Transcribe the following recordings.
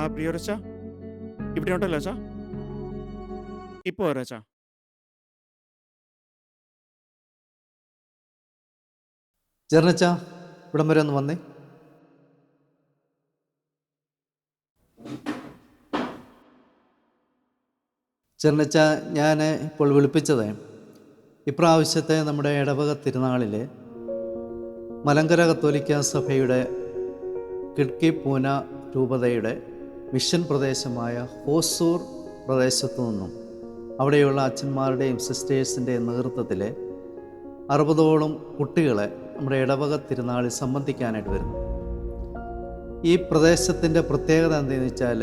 ആ പ്രിയോരച്ച ഇവിടെ ഉണ്ടല്ലോ അച്ഛാ. ഇപ്പൊ വരാച്ചാ. ജെറിനച്ച ഇവിടം വരെ ഒന്ന് വന്നേ. ജെറിനച്ച, ഞാൻ ഇപ്പോൾ വിളിപ്പിച്ചത് ഇപ്രാവശ്യത്തെ നമ്മുടെ ഇടവക തിരുനാളിൽ മലങ്കര കത്തോലിക്ക സഭയുടെ കിഡ്കി പൂന രൂപതയുടെ മിഷൻ പ്രദേശമായ ഹോസൂർ പ്രദേശത്തു നിന്നും അവിടെയുള്ള അച്ഛന്മാരുടെയും സിസ്റ്റേഴ്സിൻ്റെയും നേതൃത്വത്തിൽ 60ഓളം കുട്ടികളെ നമ്മുടെ ഇടവക തിരുനാളിൽ സംബന്ധിക്കാനായിട്ട് വരുന്നു. ഈ പ്രദേശത്തിൻ്റെ പ്രത്യേകത എന്താണെന്ന് വെച്ചാൽ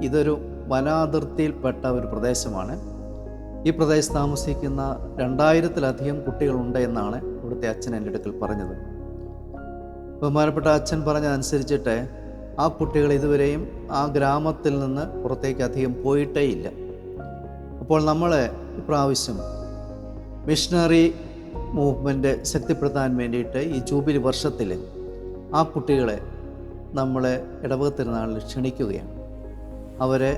ഇതൊരു വനാതിർത്തിയിൽപ്പെട്ട ഒരു പ്രദേശമാണ്. ഈ പ്രദേശത്ത് താമസിക്കുന്ന 2000-ലധികം കുട്ടികളുണ്ട് എന്നാണ് ഇവിടുത്തെ അച്ഛൻ എൻ്റെ അടുക്കൽ പറഞ്ഞത്. ബഹുമാനപ്പെട്ട അച്ഛൻ പറഞ്ഞതനുസരിച്ചിട്ട് ആ കുട്ടികൾ ഇതുവരെയും ആ ഗ്രാമത്തിൽ നിന്ന് പുറത്തേക്ക് അധികം പോയിട്ടേ ഇല്ല. അപ്പോൾ നമ്മൾ ഇപ്രാവശ്യം മിഷണറി മൂവ്മെൻറ്റ് ശക്തിപ്പെടുത്താൻ വേണ്ടിയിട്ട് ഈ ജൂബിലി വർഷത്തിൽ ആ കുട്ടികളെ നമ്മൾ ഇടവക തിരുനാളിൽ ക്ഷണിക്കുകയാണ്. അവരെ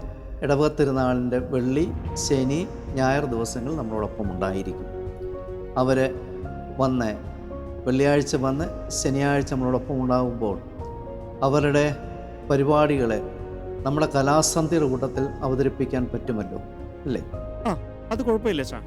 ഇടവക തിരുനാളിൻ്റെ വെള്ളി, ശനി, ഞായർ ദിവസങ്ങൾ നമ്മളോടൊപ്പം ഉണ്ടായിരിക്കും. അവർ വന്ന് വെള്ളിയാഴ്ച വന്ന് ശനിയാഴ്ച നമ്മളോടൊപ്പം ഉണ്ടാകുമ്പോൾ അവരുടെ പരിപാടികളെ നമ്മുടെ കലാസന്ധ്യയുടെ കൂട്ടത്തിൽ അവതരിപ്പിക്കാൻ പറ്റുമല്ലോ, അല്ലേ? ആ, അത് കുഴപ്പമില്ല അച്ഛാ.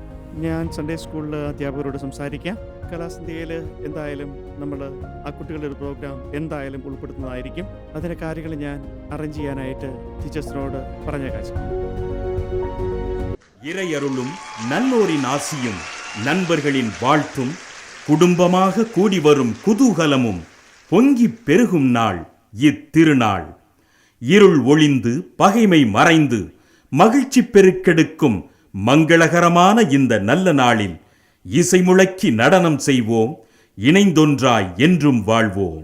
ഞാൻ സൺഡേ സ്കൂളിൽ അധ്യാപകരോട് സംസാരിക്കാം. കലാസന്ധ്യയിൽ എന്തായാലും നമ്മൾ ആ കുട്ടികളുടെ ഒരു പ്രോഗ്രാം എന്തായാലും ഉൾപ്പെടുത്തുന്നതായിരിക്കും. അതിൻ്റെ കാര്യങ്ങൾ ഞാൻ അറേഞ്ച് ചെയ്യാനായിട്ട് ടീച്ചേഴ്സിനോട് പറഞ്ഞേക്കാം. இறையருளும் நல்லோரின் ஆசியும் நண்பர்களின் வாழ்த்தும் குடும்பமாக கூடி வரும் குதூகலமும் பொங்கி பெருகும் நாள் இத்திருநாள். இருள் ஒளிந்து பகைமை மறைந்து மகிழ்ச்சி பெருக்கெடுக்கும் மங்களகரமான இந்த நல்ல நாளில் இசை முழக்கி நடனம் செய்வோம், இணைந்தொன்றாய் என்றும் வாழ்வோம்.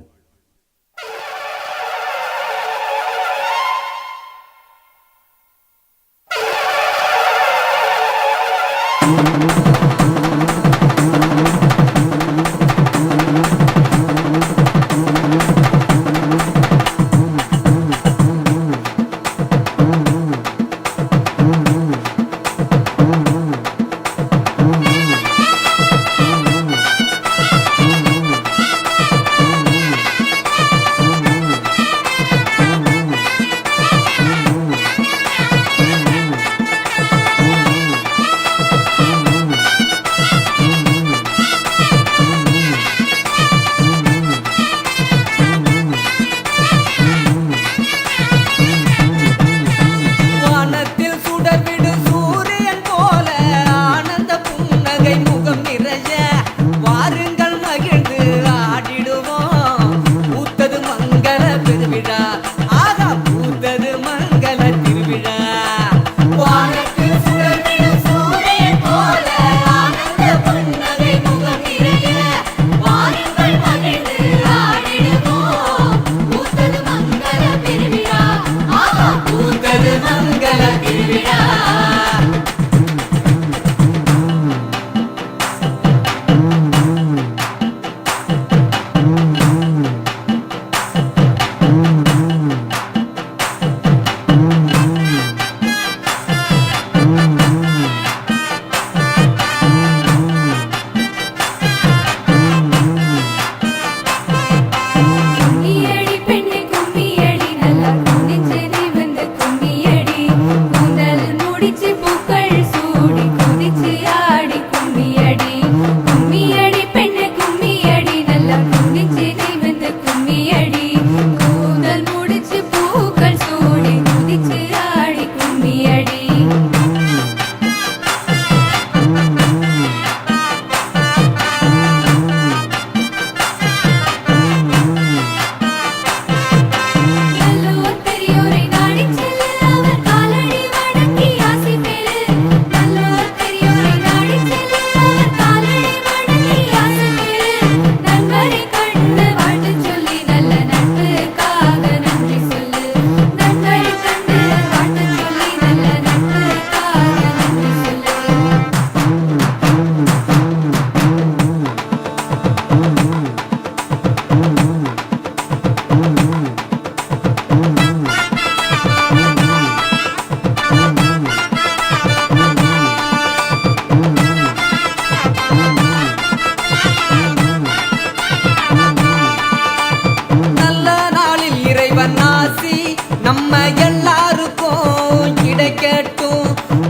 நம்ம எல்லாருக்கும் கிடைக்கட்டும்.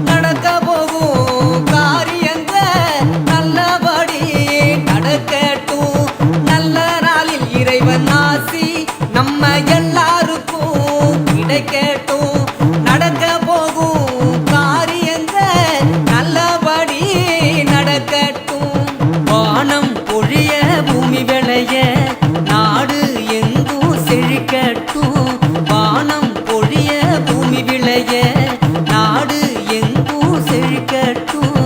நடக்க போகும் காரியங்கள் நல்லபடி நடக்கட்டும். நல்ல நாளில் இறைவன் ஆசி நம்ம எல்லாருக்கும் கிடைக்கட்டும். நடக்க போகும் காரியங்கள் நல்லபடி நடக்கட்டும். வானம் பொழிய பூமி விளைய நாடு எங்கும் செழிக்கட்டும். வானம் பொழிய பூமி விளைய நாடு எங்கும் செழிக்கட்டும்.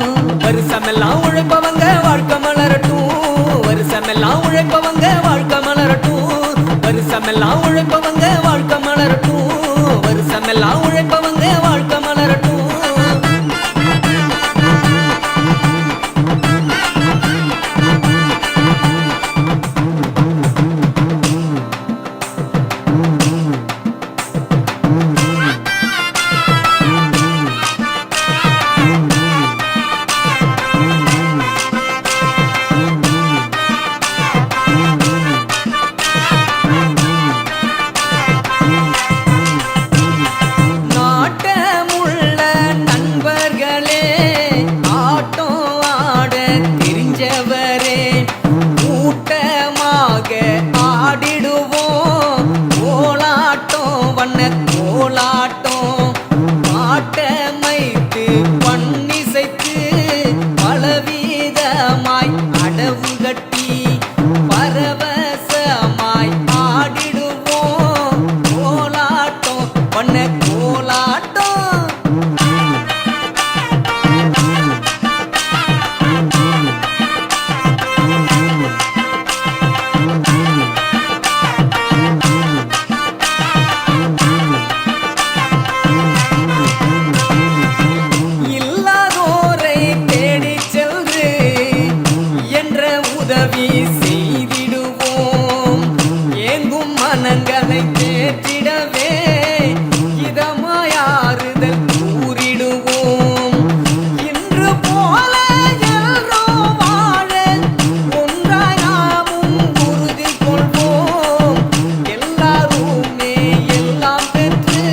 வருஷமெல்லாம் உழைப்பவங்க வாழ்க்கை மலரட்டும். வருஷமெல்லாம் உழைப்பவங்க வாழ்க்கை மலரட்டும். வருஷமெல்லாம் உழைப்பவங்க வாழ்க்கை மலரட்டும். வருஷமெல்லாம் உழைப்பவங்க வாழ்க்கை மலரட்டும். நாட்டமுள்ள நண்பர்களே, ஆட்டம் ஆட தெரிஞ்சவரே, கூட்டமாக ஆடிடுவோம் கோலாட்டம், வண்ண கோலாட்டம். பாட்டமைத்து பண்ணிசைத்து பலவிதமாய் அடவு கட்டி பரவசமாய் ஆடிடுவோம் கோலாட்டம், வண்ண கோலாட்டம். இல்லாதோரை தேடிச் சென்று என்ற உதவி செய்திடுவோம். ஏங்கும் மனங்களை தேற்றிடவே இதமாயாறுதல் கூறிடுவோம். இன்று போல எல்லோரும் வாழ ஒன்றாய் நாமும் உறுதி கொள்வோம். எல்லாருமே எல்லாம் பெற்று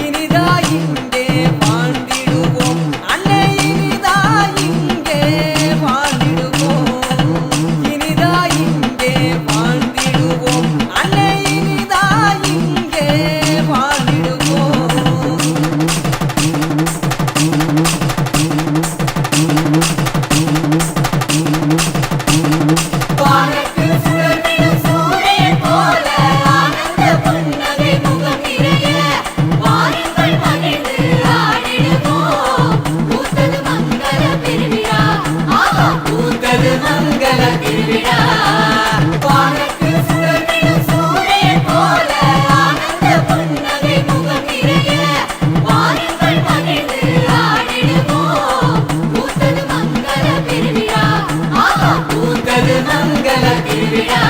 இனிதாய் இங்கே வாழ்ந்திடுவோம். அன்னை இனிதாய் இங்கே வாழ்ந்திடுவோம். இனிதாய் இங்கே வாழ்ந்திடுவோம். அன்னை இனிதாய் இங்கே வாழ்ந்திடுவோம். வானத்தில் சுடர்விடும் சூரியன் போல ஆனந்த புன்னகை முகம் நிறைய வாருங்கள் மகிழ்ந்து ஆடிடுவோம். பூத்தது மங்கள பெருவிழா, ஆஹா பூத்தது மங்கள திருவிழா. வானத்தில் சுடர்விடும் சூரியன் போல ஆனந்த புன்னகை முகம் நிறைய வாருங்கள் மகிழ்ந்து ஆடிடுவோம். பூத்தது மங்கள பெருவிழா, ஆஹா பூத்தது மங்கள திருவிழா.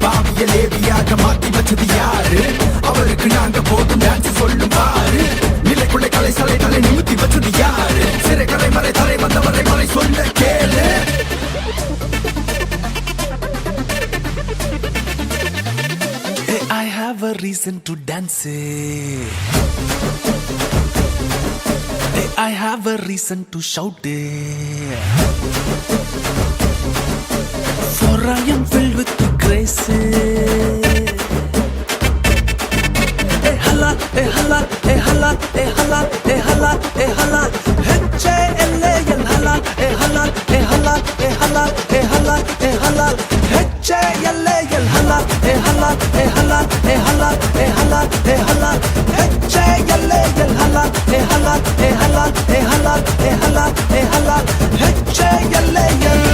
பாவிய லேவியாக மாத்தி வச்சது யாரு? அவருக்கு நாங்க போதும் டான்ஸ் சொல்லும் பாரு. நிலைக்குள்ளே கலை சலை தலை நிமித்தி வச்சது யாரு? சிறை கலை மறை தலை வந்தவரை மறை சொல்ல கேளு. Hey, I have a reason to dance. Hey, I have a reason to shout. For I am filled with the grace. Hey hala, hey hala, hey hala, hey hala, hey hala, hey hala. H-A-L-A-L hala, hey hala, hey hala, hey hala, hey hala, hey hala. H-A-L-A-L hala, hey hala, hey hala, hey hala, hey hala, hey hala. H-A-L-A-L hala, hey hala, hey hala, hey hala, hey hala, hey hala. H-A-L-A-L.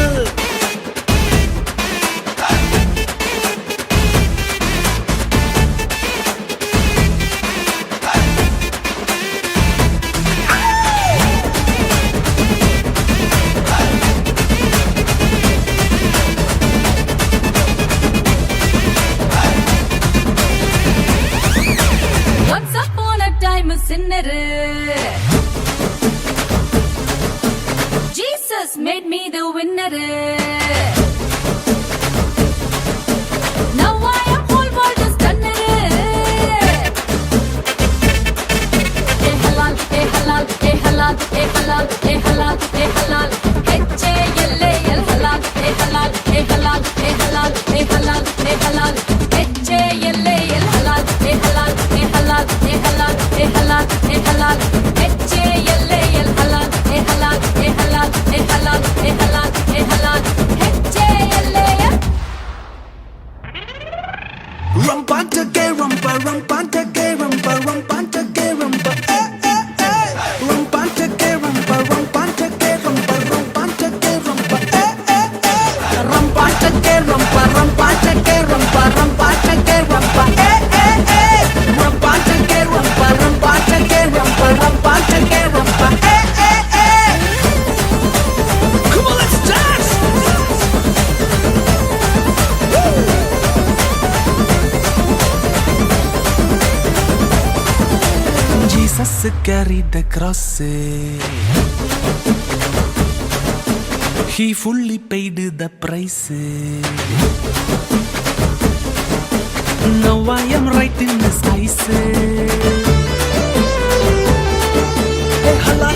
Rumpantake, rumpa, rumpantake, rumpa, rumpantake, rumpa. Rumpantake, rumpa, rumpantake, rumpa, rumpantake, rumpa. Rumpantake, rumpa, rumpantake, rumpa, rumpantake, rumpa. Rumpantake, rumpa, rumpantake, rumpa, rumpantake, rumpa. Come on, let's dance! Jesus carried the cross. He fully paid the price. Now I am right in His eyes. Hey, hala,